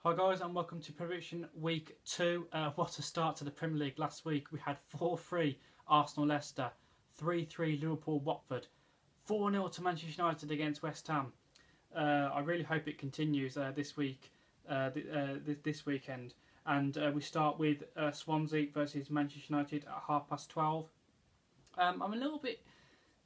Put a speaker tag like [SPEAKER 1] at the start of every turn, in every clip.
[SPEAKER 1] Hi guys and welcome to prediction week 2. What a start to the Premier League. Last week we had 4-3 Arsenal Leicester, 3-3 Liverpool Watford, 4-0 to Manchester United against West Ham. I really hope it continues this week, this weekend. And we start with Swansea versus Manchester United at 12:30. I'm a little bit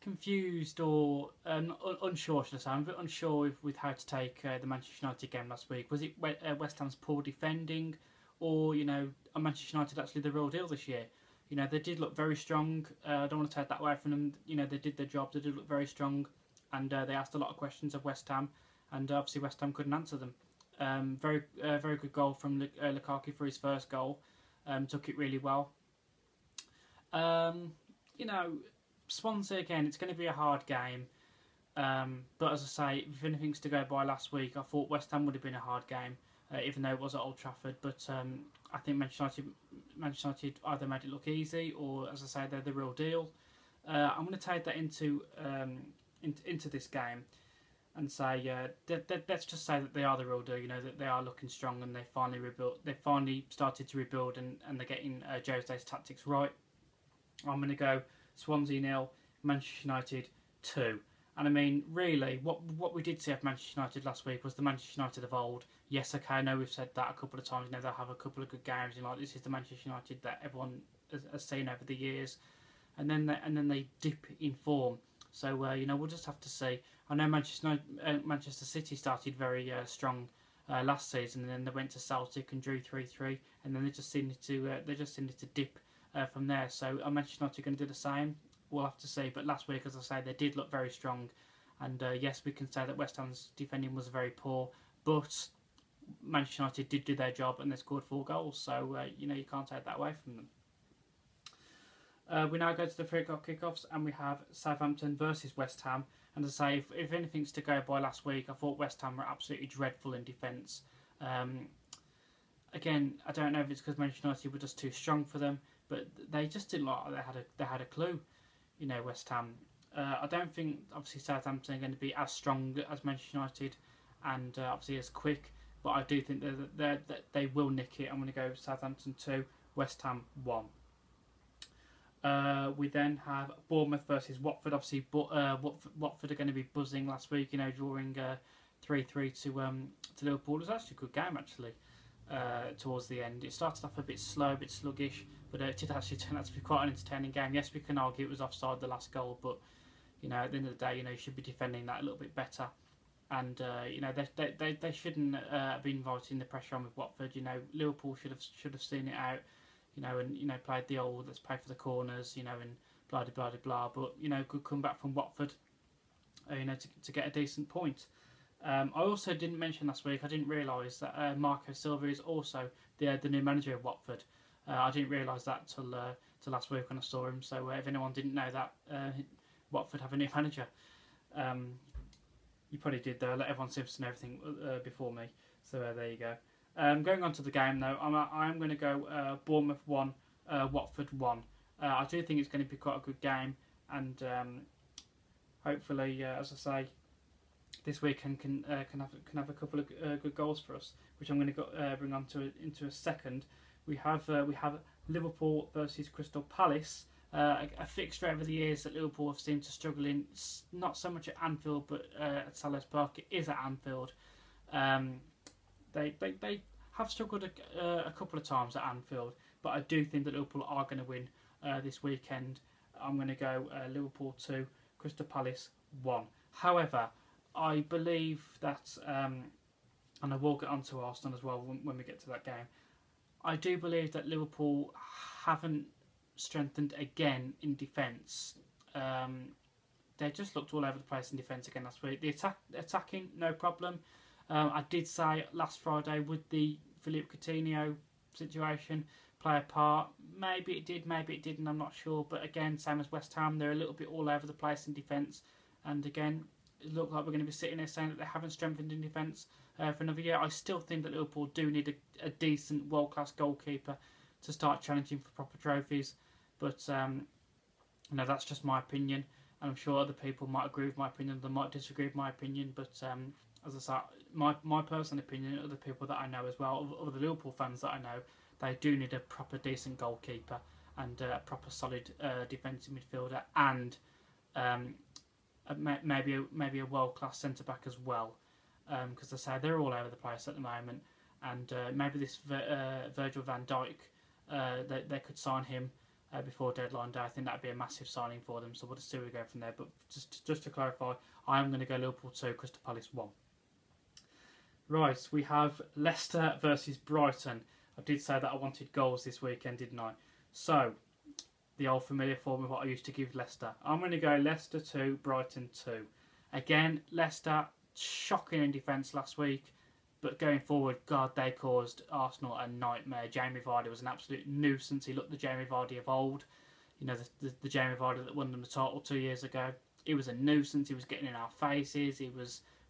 [SPEAKER 1] confused or unsure, should I say. I'm a bit unsure with how to take the Manchester United game last week. Was it West Ham's poor defending, or are Manchester United actually the real deal this year? They did look very strong. I don't want to take that away from them. They did their job. They did look very strong, and they asked a lot of questions of West Ham, and obviously West Ham couldn't answer them. Very good goal from Lukaku for his first goal. Took it really well. Swansea again, it's going to be a hard game. But as I say, if anything's to go by last week, I thought West Ham would have been a hard game, even though it was at Old Trafford. But I think Manchester United either made it look easy, or as I say, they're the real deal. I'm going to take that into this game and say, let's just say that they are the real deal. That they are looking strong and they finally rebuilt. They finally started to rebuild, and they're getting Jose's tactics right. I'm going to go Swansea 0, Manchester United 2. And I mean, really, what we did see of Manchester United last week was the Manchester United of old. Yes, okay, I know we've said that a couple of times. They'll have a couple of good games. This is the Manchester United that everyone has seen over the years, and then they dip in form. So we'll just have to see. I know Manchester City started very strong last season, and then they went to Celtic and drew 3-3, and then they just seemed to dip from there. So are Manchester United going to do the same? We'll have to see. But last week, as I say, they did look very strong. And yes, we can say that West Ham's defending was very poor, but Manchester United did do their job and they scored 4 goals. So, you can't take that away from them. We now go to the 3 o'clock kickoffs, and we have Southampton versus West Ham. And as I say, if anything's to go by last week, I thought West Ham were absolutely dreadful in defence. Again, I don't know if it's because Manchester United were just too strong for them, but they just didn't look like they had a clue. West Ham. I don't think obviously Southampton are going to be as strong as Manchester United, and obviously as quick. But I do think that they will nick it. I'm going to go Southampton 2, West Ham 1. We then have Bournemouth versus Watford. Obviously, Watford are going to be buzzing last week. Drawing 3-3 to Liverpool. It was actually a good game actually. Towards the end, it started off a bit slow, a bit sluggish, but it did actually turn out to be quite an entertaining game. Yes, we can argue it was offside the last goal, but at the end of the day, you should be defending that a little bit better. And they shouldn't be inviting the pressure on with Watford. Liverpool should have seen it out, and played the old let's play for the corners, and blah blah blah blah. But good comeback from Watford, to get a decent point. I also didn't mention last week, I didn't realise that Marco Silva is also the new manager of Watford. I didn't realise that till last week when I saw him. So if anyone didn't know that, Watford have a new manager. You probably did though. Let everyone seems to know everything before me. So there you go. Going on to the game though, I'm going to go Bournemouth 1, Watford 1. I do think it's going to be quite a good game, and hopefully, as I say, this weekend can have a couple of good goals for us, which I'm going to bring on into a second. We have Liverpool versus Crystal Palace, a fixture over the years that Liverpool have seemed to struggle in. Not so much at Anfield, but at Selhurst Park. It is at Anfield. They have struggled a couple of times at Anfield, but I do think that Liverpool are going to win this weekend. I'm going to go Liverpool 2, Crystal Palace 1. However, I believe that, and I will get onto Arsenal as well when we get to that game, I do believe that Liverpool haven't strengthened again in defence. They just looked all over the place in defence again last week. The attacking, no problem. I did say last Friday, would the Philippe Coutinho situation play a part? Maybe it did, maybe it didn't, I'm not sure. But again, same as West Ham, they're a little bit all over the place in defence. And again, it looks like we're going to be sitting there saying that they haven't strengthened in defence for another year. I still think that Liverpool do need a decent world-class goalkeeper to start challenging for proper trophies. But that's just my opinion, and I'm sure other people might agree with my opinion. They might disagree with my opinion, but as I say, my personal opinion, other people that I know as well, other Liverpool fans that I know, they do need a proper decent goalkeeper and a proper solid defensive midfielder, and maybe a world class centre back as well, because I say they're all over the place at the moment, and maybe this Virgil van Dijk, they could sign him before deadline day. I think that'd be a massive signing for them. So we'll just see where we go from there. But just to clarify, I am going to go Liverpool 2, Crystal Palace 1. Right, we have Leicester versus Brighton. I did say that I wanted goals this weekend, didn't I? So, the old familiar form of what I used to give Leicester. I'm going to go Leicester 2, Brighton 2. Again, Leicester, shocking in defence last week. But going forward, God, they caused Arsenal a nightmare. Jamie Vardy was an absolute nuisance. He looked the Jamie Vardy of old. You know, the Jamie Vardy that won them the title 2 years ago. He was a nuisance. He was getting in our faces.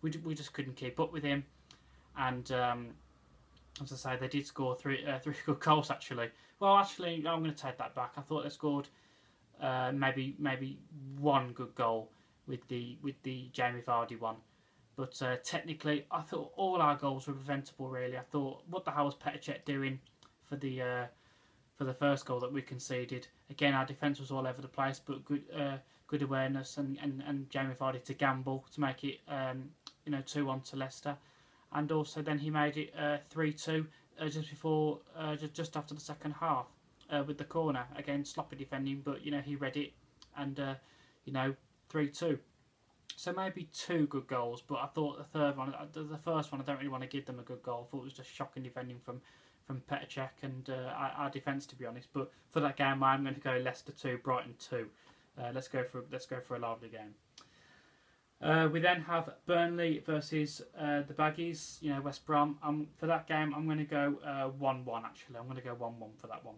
[SPEAKER 1] We just couldn't keep up with him. And as I say, they did score three good goals actually. Well, actually, I'm going to take that back. I thought they scored maybe one good goal with the Jamie Vardy one. But technically, I thought all our goals were preventable. Really, I thought, what the hell was Petr Cech doing for the first goal that we conceded? Again, our defence was all over the place, but good awareness and Jamie Vardy to gamble to make it 2-1 to Leicester. And also then he made it 3-2 just after the second half with the corner. Again, sloppy defending, but he read it and 3-2. So maybe 2 good goals, but I thought the first one, I don't really want to give them a good goal. I thought it was just shocking defending from Petr Cech and our defence, to be honest. But for that game, I'm going to go Leicester 2, Brighton 2. Let's go for a lively game. We then have Burnley versus the Baggies, West Brom. For that game, I'm going to go 1-1, actually. I'm going to go 1-1 for that one.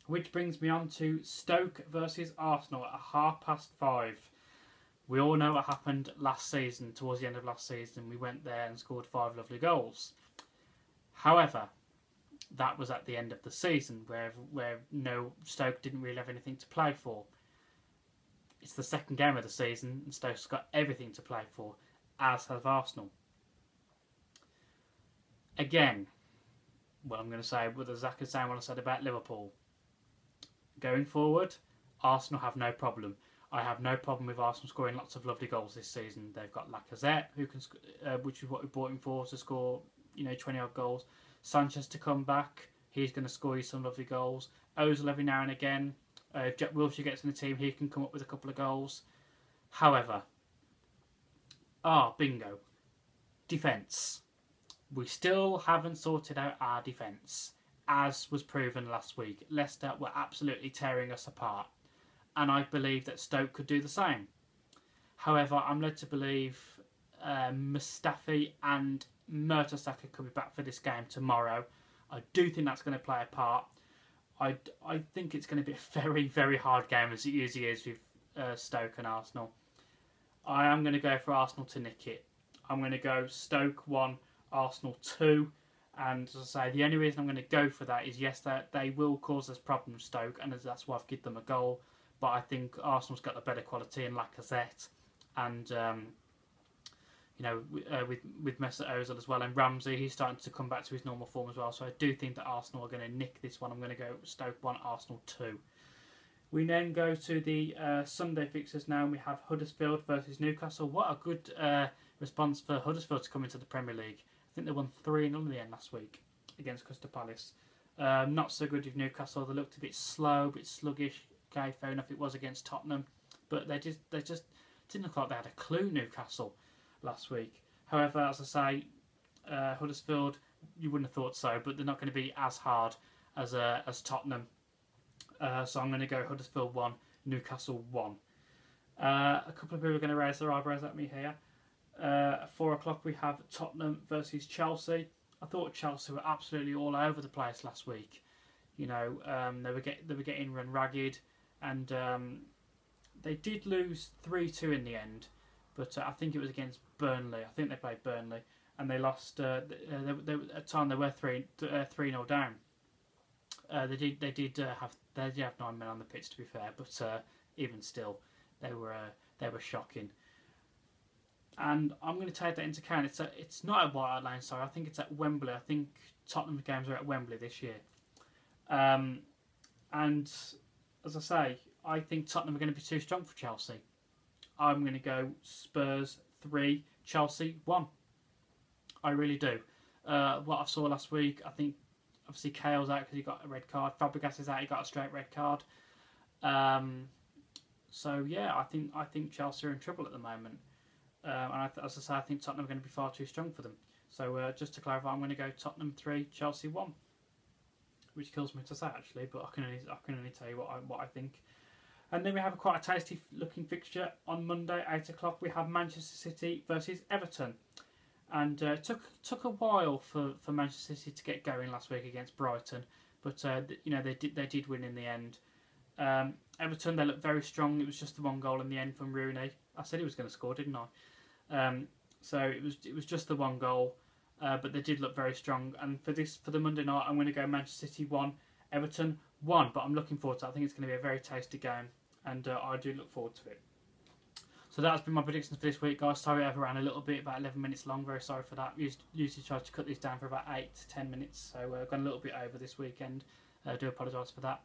[SPEAKER 1] Which brings me on to Stoke versus Arsenal at 5:30. We all know what happened last season, towards the end of last season. We went there and scored 5 lovely goals. However, that was at the end of the season, where Stoke didn't really have anything to play for. It's the second game of the season, and Stoke's got everything to play for, as have Arsenal. Again, what I'm going to say, with exactly the same what I said about Liverpool. Going forward, Arsenal have no problem. I have no problem with Arsenal scoring lots of lovely goals this season. They've got Lacazette, who can, which is what we bought him for, to score 20 odd goals. Sanchez to come back, he's going to score you some lovely goals. Ozil every now and again. If Jack Wilshere gets in the team, he can come up with a couple of goals. However, bingo, defence. We still haven't sorted out our defence, as was proven last week. Leicester were absolutely tearing us apart, and I believe that Stoke could do the same. However, I'm led to believe Mustafi and Mertesacker could be back for this game tomorrow. I do think that's going to play a part. I think it's going to be a very, very hard game, as it usually is with Stoke and Arsenal. I am going to go for Arsenal to nick it. I'm going to go Stoke 1, Arsenal 2. And as I say, the only reason I'm going to go for that is, yes, that they will cause us problems, Stoke, and that's why I've given them a goal. But I think Arsenal's got the better quality in Lacazette and with Mesut Ozil as well, and Ramsey, he's starting to come back to his normal form as well. So I do think that Arsenal are going to nick this one. I'm going to go Stoke 1, Arsenal 2. We then go to the Sunday fixtures now, and we have Huddersfield versus Newcastle. What a good response for Huddersfield to come into the Premier League. I think they won 3-0 in the end last week against Crystal Palace. Not so good with Newcastle. They looked a bit slow, a bit sluggish. Okay, fair enough, it was against Tottenham, but they just didn't look like they had a clue, Newcastle, last week. However, as I say, Huddersfield, you wouldn't have thought so, but they're not going to be as hard as Tottenham. So I'm going to go Huddersfield 1, Newcastle 1. A couple of people are going to raise their eyebrows at me here. At 4 o'clock we have Tottenham versus Chelsea. I thought Chelsea were absolutely all over the place last week. They were getting run ragged, and they did lose 3-2 in the end. But I think it was against Burnley. I think they played Burnley, and they lost. At the time they were 3-0 down. They did have 9 men on the pitch, to be fair, but even still, they were shocking. And I'm going to take that into account. It's not at White Hart Lane, sorry. I think it's at Wembley. I think Tottenham games are at Wembley this year. And as I say, I think Tottenham are going to be too strong for Chelsea. I'm going to go Spurs 3, Chelsea 1. I really do. What I saw last week, I think obviously Kale's out because he got a red card. Fabregas is out, he got a straight red card. So yeah, I think Chelsea are in trouble at the moment. And as I say, I think Tottenham are going to be far too strong for them. So just to clarify, I'm going to go Tottenham 3, Chelsea 1. Which kills me to say actually, but I can only tell you what I think. And then we have quite a tasty looking fixture on Monday, 8 o'clock. We have Manchester City versus Everton. And it took a while for Manchester City to get going last week against Brighton, but they did win in the end. Everton, they looked very strong. It was just the one goal in the end from Rooney. I said he was going to score, didn't I? So it was just the one goal, but they did look very strong. And for the Monday night, I'm going to go Manchester City 1, Everton 1. But I'm looking forward to it. I think it's going to be a very tasty game, and I do look forward to it. So that's been my predictions for this week, guys. Sorry I overran a little bit, about 11 minutes long. Very sorry for that. Usually try to cut these down for about 8 to 10 minutes, so gone a little bit over this weekend. I do apologise for that.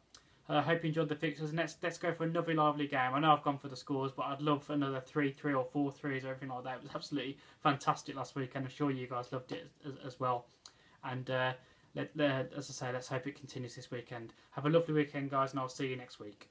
[SPEAKER 1] I hope you enjoyed the fixtures. And let's go for another lively game. I know I've gone for the scores, but I'd love another 3-3 or 4-3s or everything like that. It was absolutely fantastic last week, and I'm sure you guys loved it as well. And as I say, let's hope it continues this weekend. Have a lovely weekend, guys, and I'll see you next week.